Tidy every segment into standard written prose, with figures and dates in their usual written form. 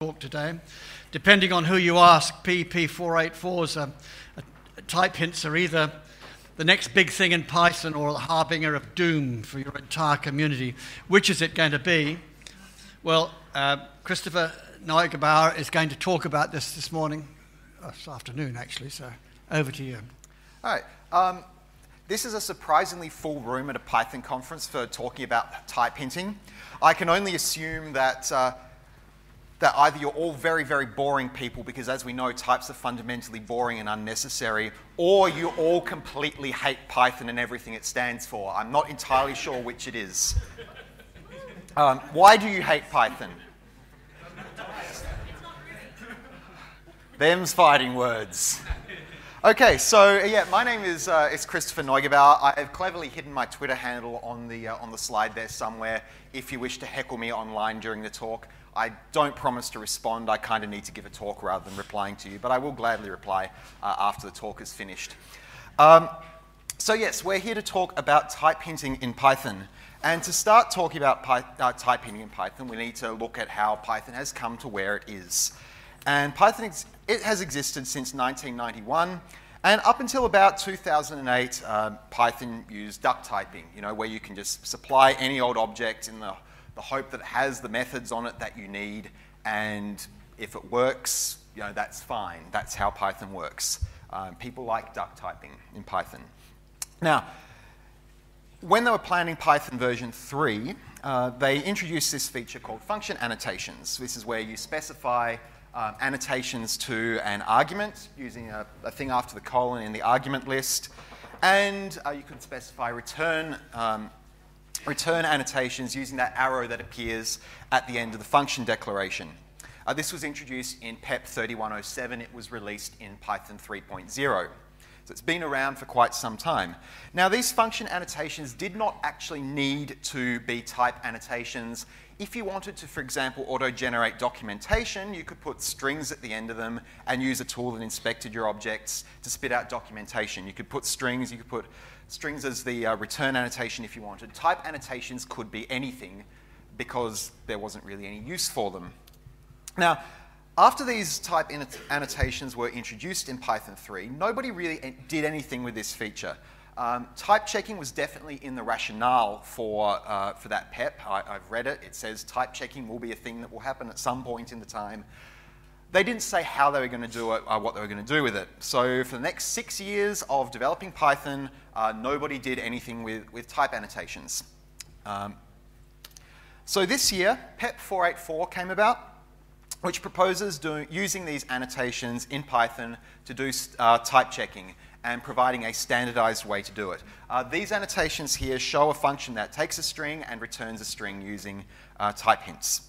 talk today. Depending on who you ask, PP484's type hints are either the next big thing in Python or the harbinger of doom for your entire community. Which is it going to be? Well, Christopher Neugebauer is going to talk about this morning, this afternoon actually, so over to you. All right. This is a surprisingly full room at a Python conference for talking about type hinting. I can only assume that that either you're all very, very boring people, because as we know, types are fundamentally boring and unnecessary, or you all completely hate Python and everything it stands for. I'm not entirely sure which it is. Why do you hate Python? Them's fighting words. Okay, so yeah, my name is Christopher Neugebauer. I have cleverly hidden my Twitter handle on the slide there somewhere if you wish to heckle me online during the talk. I don't promise to respond. I kind of need to give a talk rather than replying to you, but I will gladly reply after the talk is finished. So yes, we're here to talk about type hinting in Python. And to start talking about type hinting in Python, we need to look at how Python has come to where it is. And Python, it has existed since 1991, and up until about 2008, Python used duck typing, where you can just supply any old object in the hope that it has the methods on it that you need, and if it works, that's fine. That's how Python works. People like duck typing in Python. Now, when they were planning Python version 3, they introduced this feature called function annotations. This is where you specify annotations to an argument using a thing after the colon in the argument list, and you can specify return annotations using that arrow that appears at the end of the function declaration. This was introduced in PEP 3107. It was released in Python 3.0. So it's been around for quite some time. Now, these function annotations did not actually need to be type annotations. If you wanted to, for example, auto-generate documentation, you could put strings at the end of them and use a tool that inspected your objects to spit out documentation. You could put strings as the return annotation if you wanted. Type annotations could be anything because there wasn't really any use for them. Now, after these type annotations were introduced in Python 3, nobody really did anything with this feature. Type checking was definitely in the rationale for that PEP. I've read it. It says type checking will be a thing that will happen at some point in the time. They didn't say how they were going to do it or what they were going to do with it. So for the next 6 years of developing Python, nobody did anything with type annotations. So this year, PEP 484 came about, which proposes using these annotations in Python to do type checking and providing a standardized way to do it. These annotations here show a function that takes a string and returns a string using type hints.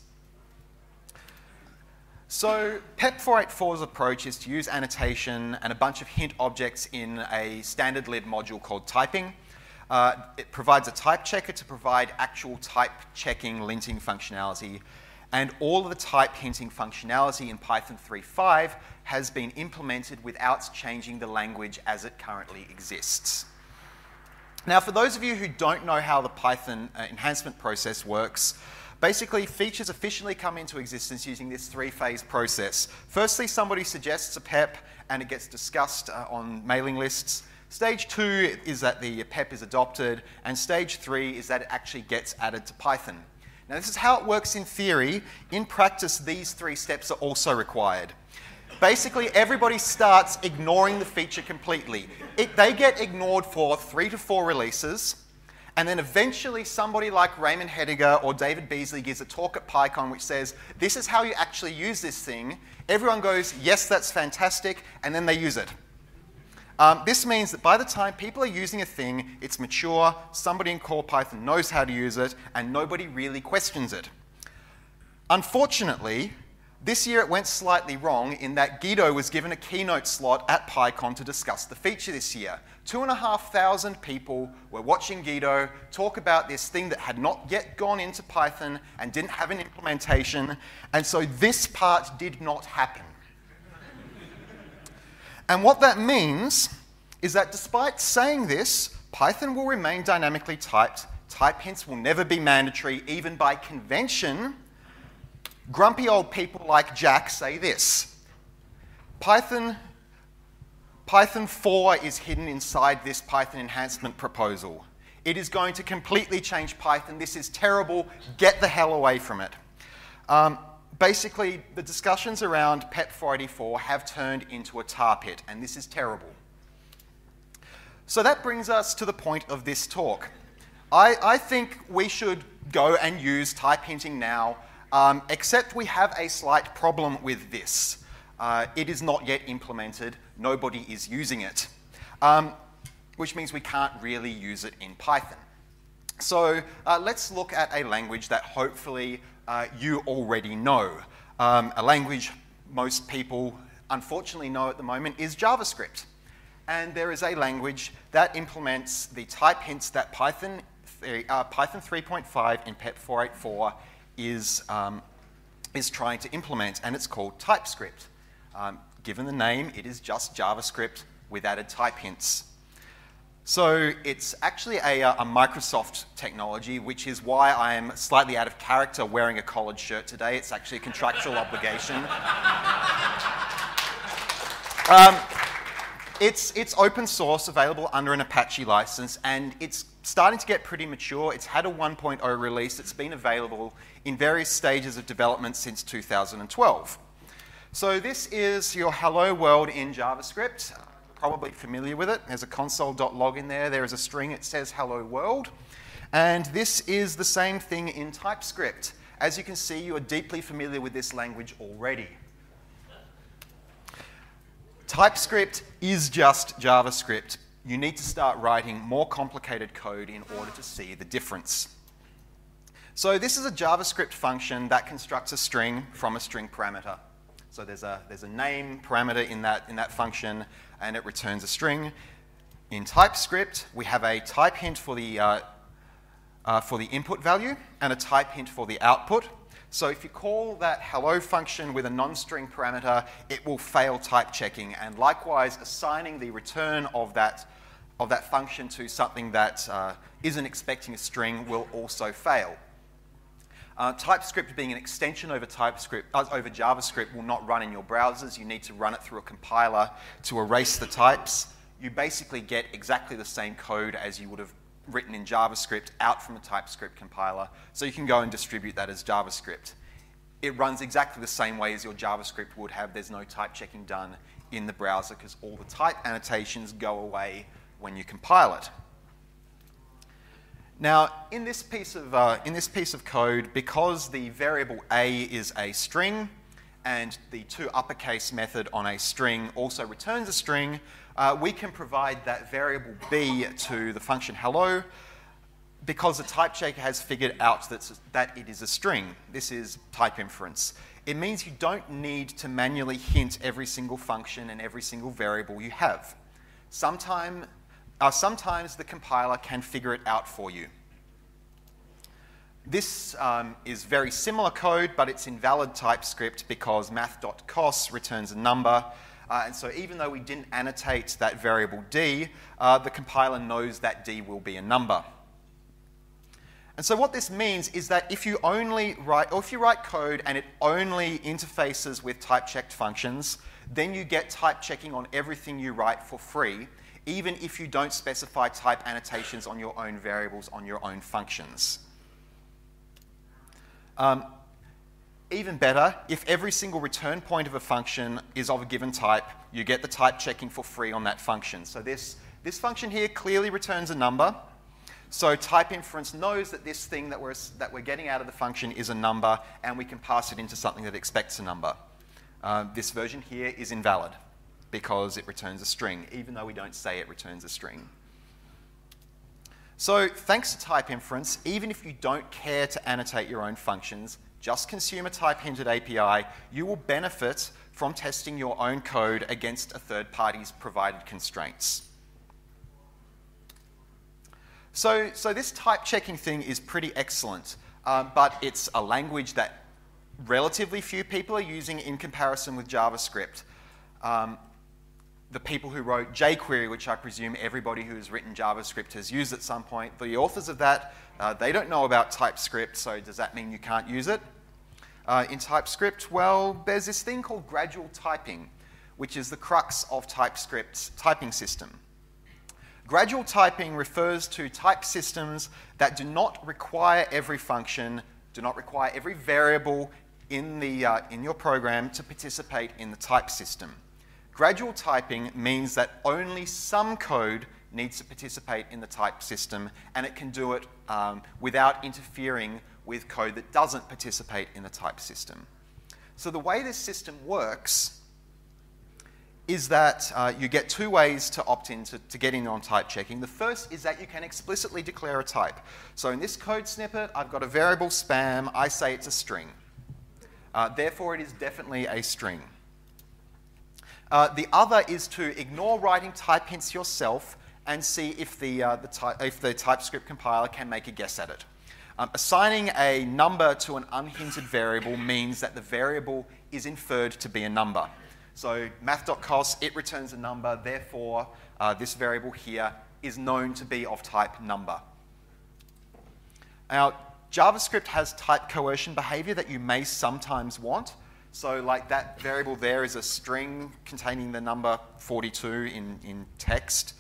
So PEP 484's approach is to use annotation and a bunch of hint objects in a standard lib module called typing. It provides a type checker to provide actual type checking linting functionality, and all of the type hinting functionality in Python 3.5 has been implemented without changing the language as it currently exists. Now, for those of you who don't know how the Python enhancement process works, basically features officially come into existence using this three-phase process. Firstly, somebody suggests a PEP and it gets discussed on mailing lists. Stage 2 is that the PEP is adopted, and stage 3 is that it actually gets added to Python. Now, this is how it works in theory. In practice, these 3 steps are also required. Basically, everybody starts ignoring the feature completely. They get ignored for 3 to 4 releases, and then eventually somebody like Raymond Hediger or David Beasley gives a talk at PyCon which says, this is how you actually use this thing. Everyone goes, yes, that's fantastic, and then they use it. This means that by the time people are using a thing, it's mature, somebody in core Python knows how to use it, and nobody really questions it. Unfortunately, this year it went slightly wrong in that Guido was given a keynote slot at PyCon to discuss the feature this year. 2,500 people were watching Guido talk about this thing that had not yet gone into Python and didn't have an implementation, and so this part did not happen. And what that means is that despite saying this, Python will remain dynamically typed. Type hints will never be mandatory, even by convention. Grumpy old people like Jack say this: Python 4 is hidden inside this Python enhancement proposal. It is going to completely change Python. This is terrible. Get the hell away from it. Basically, the discussions around PEP 484 have turned into a tar pit, and this is terrible. So that brings us to the point of this talk. I think we should go and use type hinting now, except we have a slight problem with this. It is not yet implemented. Nobody is using it, which means we can't really use it in Python. So let's look at a language that hopefully you already know. A language most people unfortunately know at the moment is JavaScript. And there is a language that implements the type hints that Python 3.5 in PEP 484 is trying to implement, and it's called TypeScript. Given the name, it is just JavaScript with added type hints. So it's actually a Microsoft technology, which is why I am slightly out of character wearing a collared shirt today. It's actually a contractual obligation. It's open source, available under an Apache license, and it's starting to get pretty mature. It's had a 1.0 release. It's been available in various stages of development since 2012. So this is your hello world in JavaScript. You're probably familiar with it. There's a console.log in there. There is a string. It says hello world. And this is the same thing in TypeScript. As you can see, you are deeply familiar with this language already. TypeScript is just JavaScript. You need to start writing more complicated code in order to see the difference. So this is a JavaScript function that constructs a string from a string parameter. So there's a name parameter in that function, and it returns a string. In TypeScript, we have a type hint for the input value and a type hint for the output. So if you call that hello function with a non-string parameter, it will fail type checking, and likewise assigning the return of that function to something that isn't expecting a string will also fail. TypeScript being an extension over JavaScript will not run in your browsers. You need to run it through a compiler to erase the types. You basically get exactly the same code as you would have written in JavaScript out from the TypeScript compiler, so you can go and distribute that as JavaScript. It runs exactly the same way as your JavaScript would have. There's no type checking done in the browser because all the type annotations go away when you compile it. Now, in this piece of code, because the variable a is a string and the toUpperCase method on a string also returns a string, we can provide that variable b to the function hello because the type checker has figured out that it is a string. This is type inference. It means you don't need to manually hint every single function and every single variable you have. Sometimes the compiler can figure it out for you. This is very similar code, but it's invalid TypeScript because math.cos returns a number. And so even though we didn't annotate that variable d, the compiler knows that d will be a number. And so what this means is that if you write code and it only interfaces with type-checked functions, then you get type checking on everything you write for free, even if you don't specify type annotations on your own variables, on your own functions. Even better, if every single return point of a function is of a given type, you get the type checking for free on that function. So this function here clearly returns a number. So type inference knows that this thing that we're getting out of the function is a number, and we can pass it into something that expects a number. This version here is invalid because it returns a string, even though we don't say it returns a string. So thanks to type inference, even if you don't care to annotate your own functions, just consume a type hinted API, you will benefit from testing your own code against a third party's provided constraints. So this type checking thing is pretty excellent, but it's a language that relatively few people are using in comparison with JavaScript. The people who wrote jQuery, which I presume everybody who has written JavaScript has used at some point, the authors of that, they don't know about TypeScript, so does that mean you can't use it? in TypeScript? Well, there's this thing called gradual typing, which is the crux of TypeScript's typing system. Gradual typing refers to type systems that do not require every function, do not require every variable in your program to participate in the type system. Gradual typing means that only some code needs to participate in the type system, and it can do it without interfering with code that doesn't participate in the type system. So the way this system works is that you get two ways to opt in to get in on type checking. The first is that you can explicitly declare a type. So in this code snippet, I've got a variable spam. I say it's a string. Therefore, it is definitely a string. The other is to ignore writing type hints yourself and see if the TypeScript compiler can make a guess at it. Assigning a number to an unhinted variable means that the variable is inferred to be a number. So math.cos, it returns a number, therefore this variable here is known to be of type number. Now, JavaScript has type coercion behavior that you may sometimes want. So like that variable there is a string containing the number 42 in text.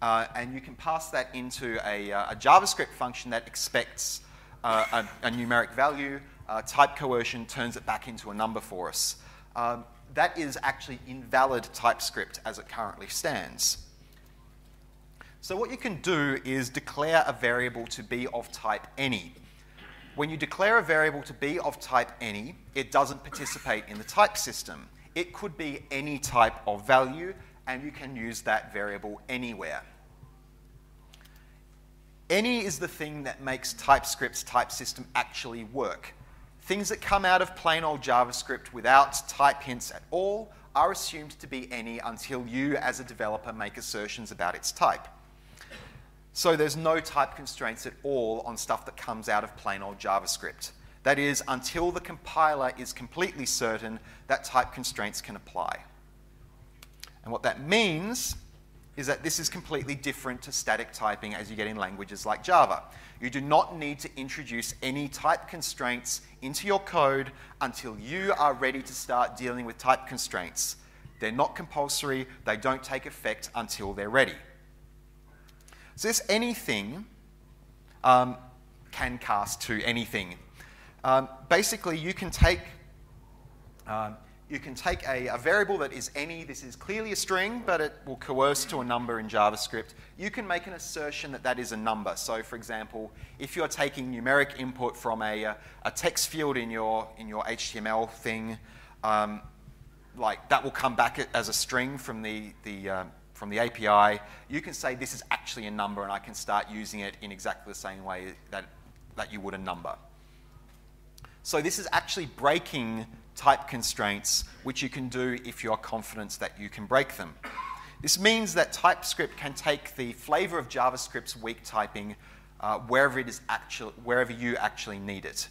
And you can pass that into a JavaScript function that expects a numeric value. Type coercion turns it back into a number for us. That is actually invalid TypeScript as it currently stands. So what you can do is declare a variable to be of type any. When you declare a variable to be of type any, it doesn't participate in the type system. It could be any type of value, and you can use that variable anywhere. Any is the thing that makes TypeScript's type system actually work. Things that come out of plain old JavaScript without type hints at all are assumed to be any until you, as a developer, make assertions about its type. So there's no type constraints at all on stuff that comes out of plain old JavaScript. That is, until the compiler is completely certain that type constraints can apply. And what that means is that this is completely different to static typing as you get in languages like Java. You do not need to introduce any type constraints into your code until you are ready to start dealing with type constraints. They're not compulsory. They don't take effect until they're ready. So this anything can cast to anything. Basically, you can take a variable that is any. This is clearly a string, but it will coerce to a number in JavaScript. You can make an assertion that that is a number. So, for example, if you're taking numeric input from a text field in your HTML thing, like that will come back as a string from the API, you can say this is actually a number, and I can start using it in exactly the same way that you would a number. So this is actually breaking type constraints, which you can do if you are confident that you can break them. This means that TypeScript can take the flavor of JavaScript's weak typing wherever you actually need it.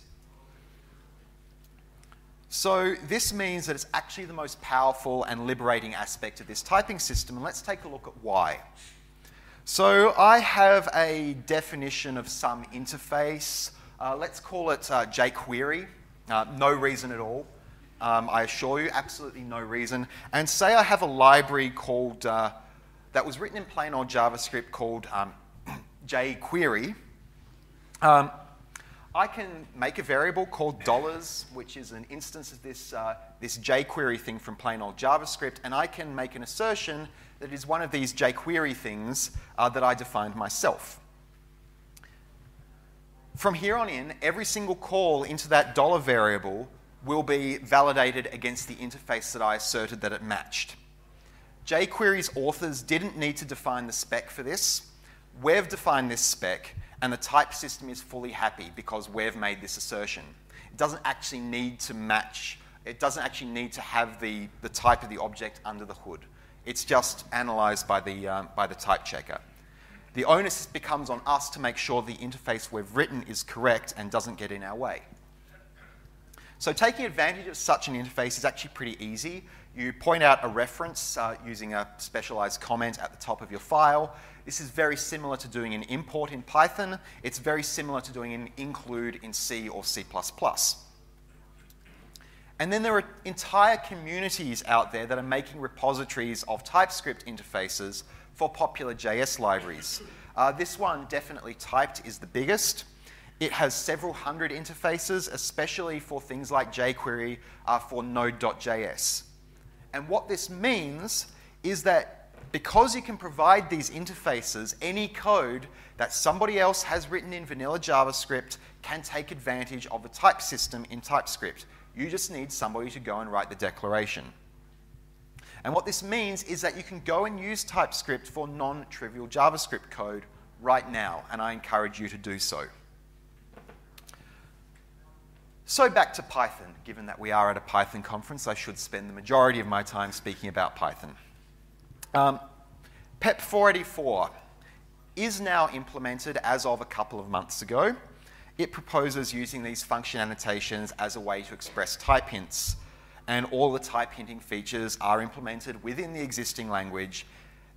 So this means that it's actually the most powerful and liberating aspect of this typing system, and let's take a look at why. So I have a definition of some interface. Let's call it jQuery. No reason at all. I assure you, absolutely no reason. And say I have a library called that was written in plain old JavaScript called jQuery. I can make a variable called $, which is an instance of this jQuery thing from plain old JavaScript, and I can make an assertion that is one of these jQuery things that I defined myself. From here on in, every single call into that $, variable will be validated against the interface that I asserted that it matched. jQuery's authors didn't need to define the spec for this. We've defined this spec, and the type system is fully happy because we've made this assertion. It doesn't actually need to match. It doesn't actually need to have the type of the object under the hood. It's just analyzed by the type checker. The onus becomes on us to make sure the interface we've written is correct and doesn't get in our way. So taking advantage of such an interface is actually pretty easy. You point out a reference using a specialized comment at the top of your file. This is very similar to doing an import in Python. It's very similar to doing an include in C or C++. And then there are entire communities out there that are making repositories of TypeScript interfaces for popular JS libraries. This one, Definitely Typed, is the biggest. It has several hundred interfaces, especially for things like jQuery for node.js. And what this means is that because you can provide these interfaces, any code that somebody else has written in vanilla JavaScript can take advantage of the type system in TypeScript. You just need somebody to go and write the declaration. And what this means is that you can go and use TypeScript for non-trivial JavaScript code right now, and I encourage you to do so. So back to Python. Given that we are at a Python conference, I should spend the majority of my time speaking about Python. PEP 484 is now implemented as of a couple of months ago. It proposes using these function annotations as a way to express type hints. And all the type hinting features are implemented within the existing language,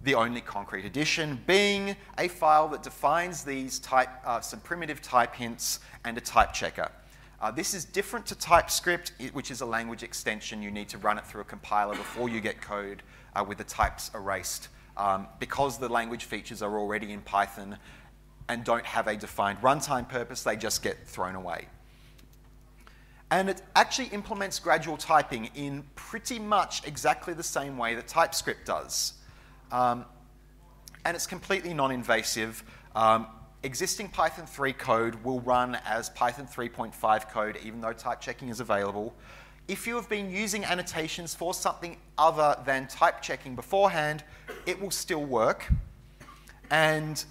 the only concrete addition being a file that defines these some primitive type hints and a type checker. This is different to TypeScript, which is a language extension. You need to run it through a compiler before you get code with the types erased. Because the language features are already in Python and don't have a defined runtime purpose, they just get thrown away. And it actually implements gradual typing in pretty much exactly the same way that TypeScript does. And it's completely non-invasive. Existing Python 3 code will run as Python 3.5 code, even though type checking is available. If you have been using annotations for something other than type checking beforehand, it will still work. And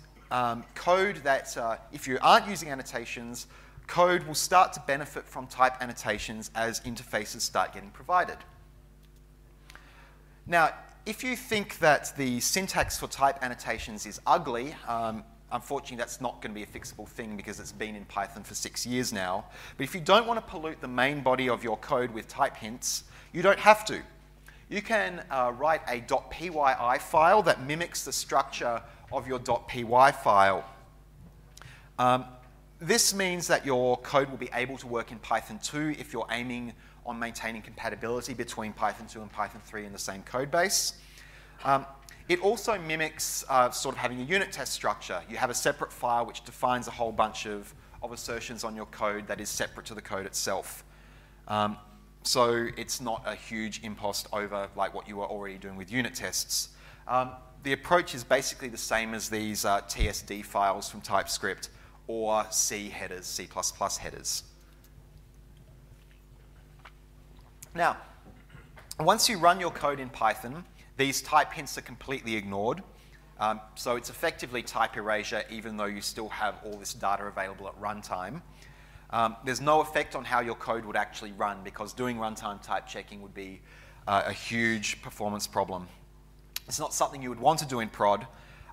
code that, if you aren't using annotations, code will start to benefit from type annotations as interfaces start getting provided. Now, if you think that the syntax for type annotations is ugly, unfortunately that's not going to be a fixable thing because it's been in Python for 6 years now. But if you don't want to pollute the main body of your code with type hints, you don't have to. You can write a .pyi file that mimics the structure of your .py file. This means that your code will be able to work in Python 2 if you're aiming on maintaining compatibility between Python 2 and Python 3 in the same code base. It also mimics sort of having a unit test structure. You have a separate file which defines a whole bunch of assertions on your code that is separate to the code itself. So it's not a huge impost over like what you were already doing with unit tests. The approach is basically the same as these TSD files from TypeScript or C headers, C++ headers. Now, once you run your code in Python, these type hints are completely ignored. So it's effectively type erasure even though you still have all this data available at runtime. There's no effect on how your code would actually run because doing runtime type checking would be a huge performance problem. It's not something you would want to do in prod.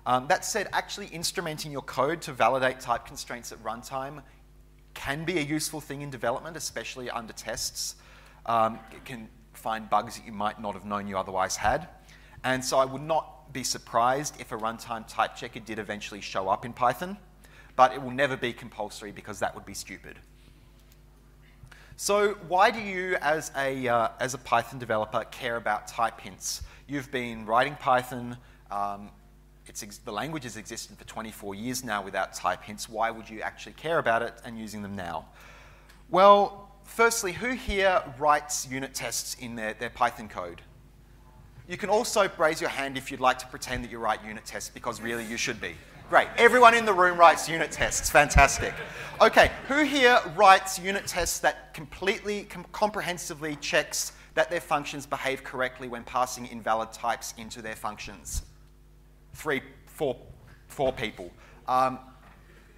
That said, actually instrumenting your code to validate type constraints at runtime can be a useful thing in development, especially under tests. It can find bugs that you might not have known you otherwise had. And so I would not be surprised if a runtime type checker did eventually show up in Python, but it will never be compulsory because that would be stupid. So why do you, as a Python developer, care about type hints? You've been writing Python. The language has existed for 24 years now without type hints. Why would you actually care about it and using them now? Well, firstly, who here writes unit tests in their Python code? You can also raise your hand if you'd like to pretend that you write unit tests, because really you should be. Great. Everyone in the room writes unit tests. Fantastic. Okay, who here writes unit tests that completely, comprehensively checks that their functions behave correctly when passing invalid types into their functions? 4 people.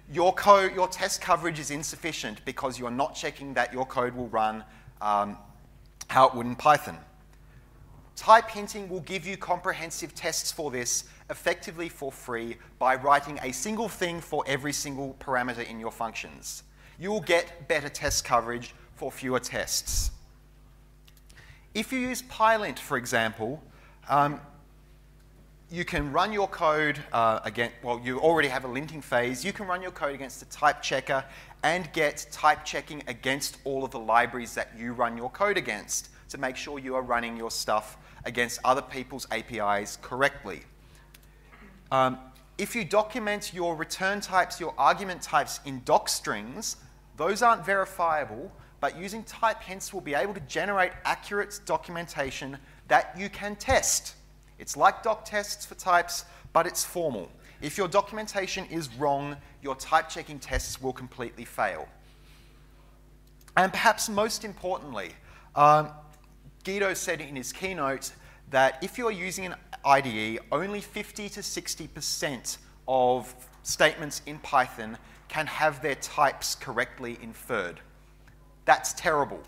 Your test coverage is insufficient because you're not checking that your code will run how it would in Python. Type hinting will give you comprehensive tests for this effectively for free by writing a single thing for every single parameter in your functions. You will get better test coverage for fewer tests. If you use pylint, for example, you can run your code well, you already have a linting phase. You can run your code against a type checker and get type checking against all of the libraries that you run your code against to make sure you are running your stuff against other people's APIs correctly. If you document your return types, your argument types in doc strings, those aren't verifiable, but using type hints will be able to generate accurate documentation that you can test. It's like doctests for types, but it's formal. If your documentation is wrong, your type checking tests will completely fail. And perhaps most importantly, Guido said in his keynote that if you're using an IDE, only 50 to 60% of statements in Python can have their types correctly inferred. That's terrible.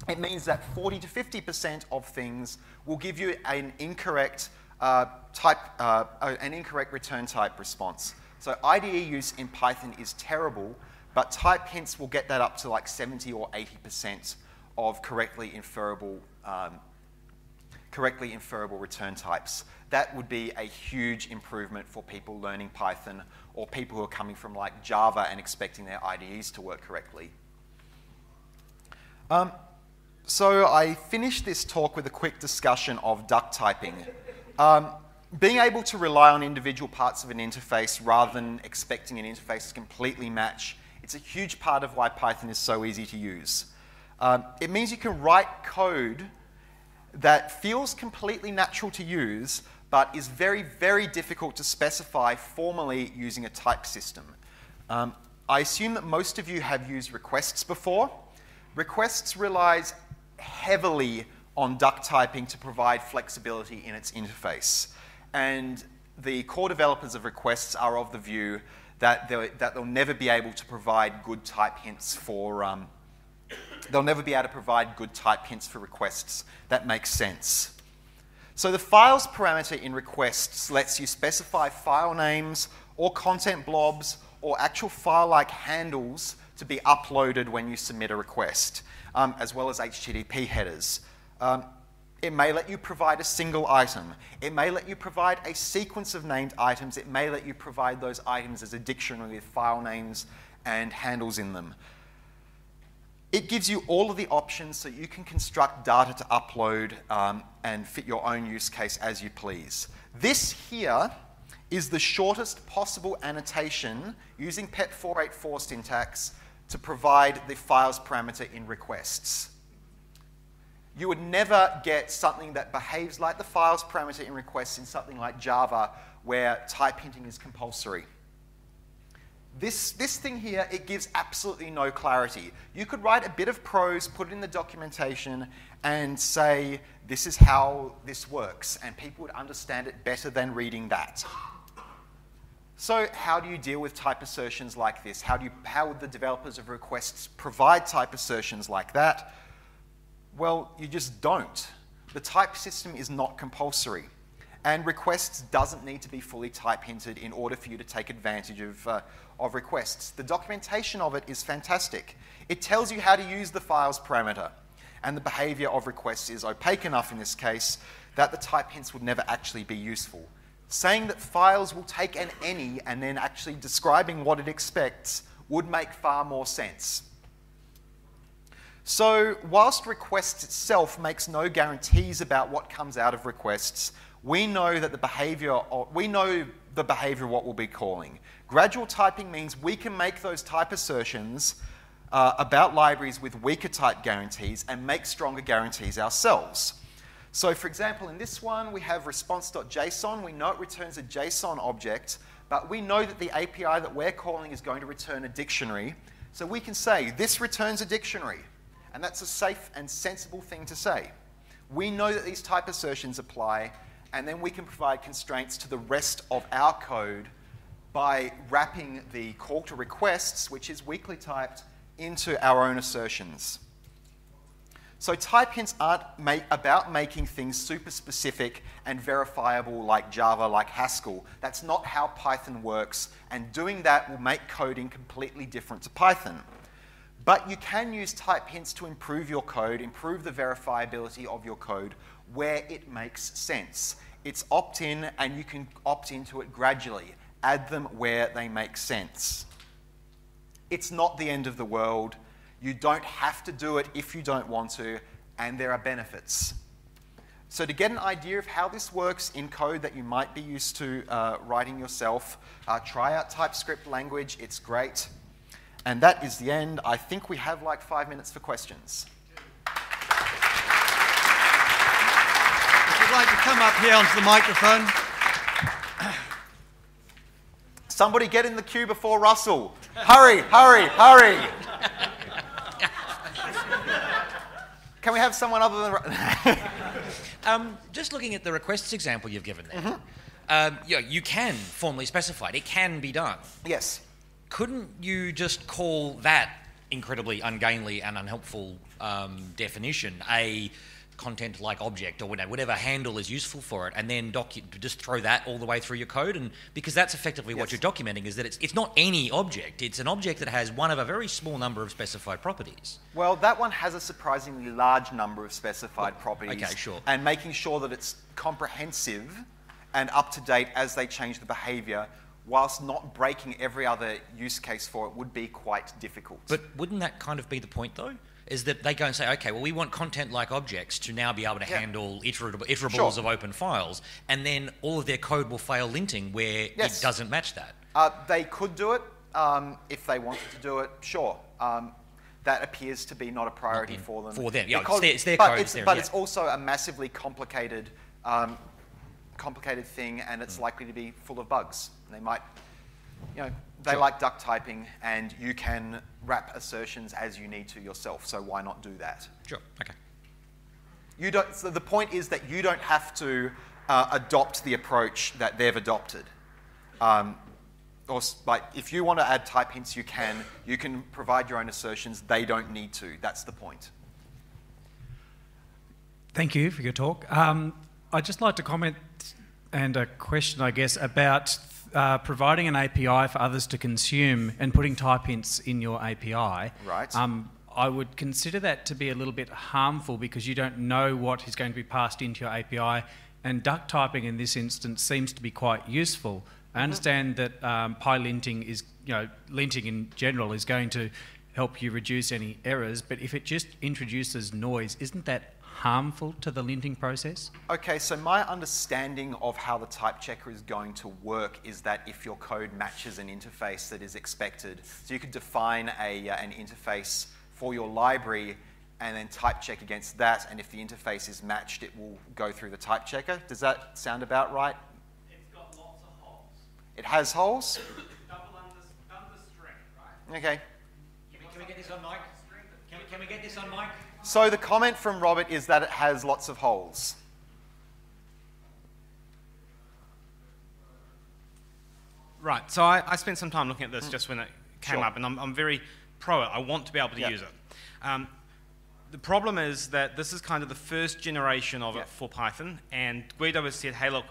It means that 40 to 50% of things will give you an incorrect return type response. So IDE use in Python is terrible, but type hints will get that up to like 70 or 80% of correctly inferable return types. That would be a huge improvement for people learning Python or people who are coming from like Java and expecting their IDEs to work correctly. So I finished this talk with a quick discussion of duck typing. Being able to rely on individual parts of an interface rather than expecting an interface to completely match, it's a huge part of why Python is so easy to use. It means you can write code that feels completely natural to use, but is very, very difficult to specify formally using a type system. I assume that most of you have used requests before. Requests relies heavily on duck typing to provide flexibility in its interface. And the core developers of requests are of the view that they'll never be able to provide good type hints for requests that make sense. So the files parameter in requests lets you specify file names or content blobs or actual file-like handles to be uploaded when you submit a request, as well as HTTP headers. It may let you provide a single item. It may let you provide a sequence of named items. It may let you provide those items as a dictionary with file names and handles in them. It gives you all of the options so you can construct data to upload and fit your own use case as you please. This here is the shortest possible annotation using PEP 484 syntax to provide the files parameter in requests. You would never get something that behaves like the files parameter in requests in something like Java, where type hinting is compulsory. This thing here, it gives absolutely no clarity. You could write a bit of prose, put it in the documentation, and say, this is how this works, and people would understand it better than reading that. So how do you deal with type assertions like this? How would the developers of requests provide type assertions like that? Well, you just don't. The type system is not compulsory. And requests doesn't need to be fully type hinted in order for you to take advantage of requests. The documentation of it is fantastic. It tells you how to use the files parameter. And the behavior of requests is opaque enough in this case that the type hints would never actually be useful. Saying that files will take an any and then actually describing what it expects would make far more sense. So whilst requests itself makes no guarantees about what comes out of requests, we know that the behavior of what we'll be calling. Gradual typing means we can make those type assertions about libraries with weaker type guarantees and make stronger guarantees ourselves. So for example, in this one, we have response.json. We know it returns a JSON object, but we know that the API that we're calling is going to return a dictionary. So we can say, this returns a dictionary. And that's a safe and sensible thing to say. We know that these type assertions apply, and then we can provide constraints to the rest of our code by wrapping the call to requests, which is weakly typed, into our own assertions. So type hints aren't about making things super specific and verifiable like Java, like Haskell. That's not how Python works, and doing that will make coding completely different to Python. But you can use type hints to improve your code, improve the verifiability of your code where it makes sense. It's opt-in, and you can opt into it gradually. Add them where they make sense. It's not the end of the world. You don't have to do it if you don't want to, and there are benefits. So to get an idea of how this works in code that you might be used to writing yourself, try out TypeScript language. It's great. And that is the end. I think we have like 5 minutes for questions. If you'd like to come up here onto the microphone. Somebody get in the queue before Russell. Hurry, hurry, hurry. Can we have someone other than... Just looking at the requests example you've given there, you can formally specify it. It can be done. Yes. Couldn't you just call that incredibly ungainly and unhelpful definition a content-like object or whatever handle is useful for it, and then just throw that all the way through your code? And because that's effectively what you're documenting, is that it's not any object. It's an object that has one of a very small number of specified properties. Well, that one has a surprisingly large number of specified properties. Okay, sure. And making sure that it's comprehensive and up to date as they change the behavior, whilst not breaking every other use case for it, would be quite difficult. But wouldn't that kind of be the point, though? Is that they go and say, okay, well, we want content-like objects to now be able to handle iterables of open files, and then all of their code will fail linting where it doesn't match that. They could do it if they wanted to do it, sure. That appears to be not a priority for them. For them, yeah, it's their code. It's also a massively complicated thing, and it's likely to be full of bugs. They might, they like duck typing, and you can wrap assertions as you need to yourself, so why not do that? Sure, okay. So the point is that you don't have to adopt the approach that they've adopted. If you want to add type hints, you can provide your own assertions. They don't need to. That's the point. Thank you for your talk. I'd just like to comment and a question, I guess, about providing an API for others to consume and putting type hints in your API. Right. I would consider that to be a little bit harmful because you don't know what is going to be passed into your API, and duck typing in this instance seems to be quite useful. I understand that pylinting is, linting in general is going to help you reduce any errors, but if it just introduces noise, isn't that harmful to the linting process? Okay, so my understanding of how the type checker is going to work is that if your code matches an interface that is expected, so you could define an interface for your library and then type check against that, and if the interface is matched, it will go through the type checker. Does that sound about right? It's got lots of holes. It has holes? Double under string, right? Okay. Can we get this on mic? Can we get this on mic? So the comment from Robert is that it has lots of holes. Right, so I spent some time looking at this just when it came up, and I'm very pro it. I want to be able to use it. The problem is that this is kind of the first generation of it for Python, and Guido has said, hey, look,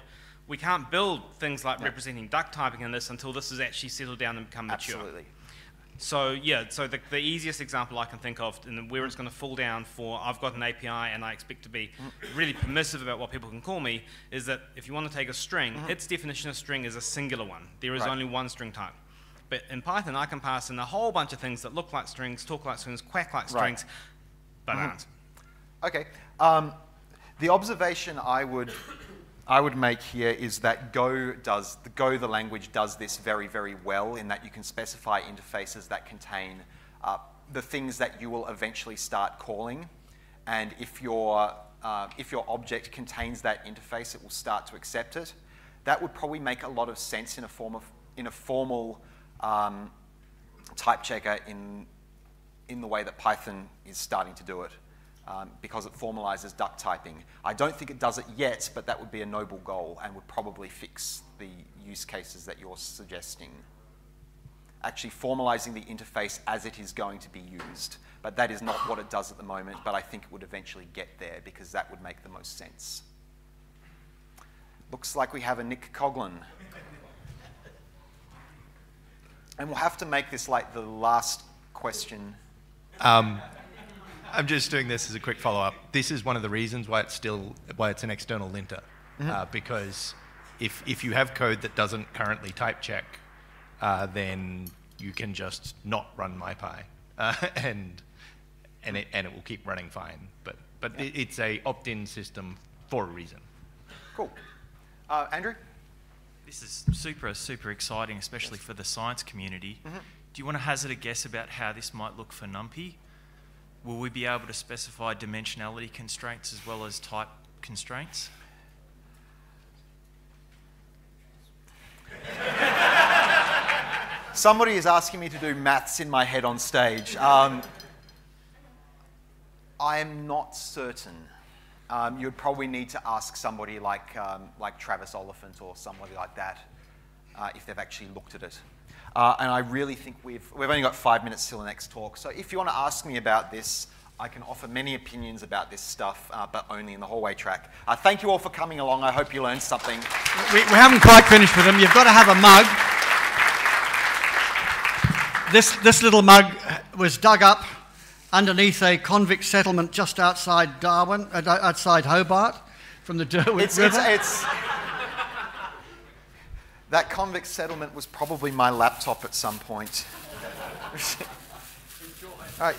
we can't build things like representing duck typing in this until this is actually settled down and become mature. Absolutely. So the easiest example I can think of, and where it's going to fall down for, I've got an API and I expect to be really permissive about what people can call me, is that if you want to take a string, its definition of string is a singular one. There is only one string type. But in Python, I can pass in a whole bunch of things that look like strings, talk like strings, quack like strings, but aren't. Okay. The observation I would make here is that the language does this very, very well in that you can specify interfaces that contain the things that you will eventually start calling, and if your object contains that interface, it will start to accept it. That would probably make a lot of sense in a formal type checker in the way that Python is starting to do it. Because it formalizes duck typing. I don't think it does it yet, but that would be a noble goal and would probably fix the use cases that you're suggesting. Actually formalizing the interface as it is going to be used. But that is not what it does at the moment, but I think it would eventually get there because that would make the most sense. Looks like we have a Nick Coughlin. And we'll have to make this like the last question. I'm just doing this as a quick follow-up. This is one of the reasons why it's an external linter. because if you have code that doesn't currently type check, then you can just not run MyPy, and it will keep running fine. But it's a opt-in system for a reason. Cool. Andrew? This is super exciting, especially for the science community. Do you want to hazard a guess about how this might look for NumPy? Will we be able to specify dimensionality constraints as well as type constraints? Somebody is asking me to do maths in my head on stage. I am not certain. You'd probably need to ask somebody like Travis Oliphant or somebody like that if they've actually looked at it. And I really think we've only got 5 minutes till the next talk. So if you want to ask me about this, I can offer many opinions about this stuff, but only in the hallway track. Thank you all for coming along. I hope you learned something. We haven't quite finished with them. You've got to have a mug. This little mug was dug up underneath a convict settlement just outside Darwin, outside Hobart, from the Derwent River. That convict settlement was probably my laptop at some point. All right.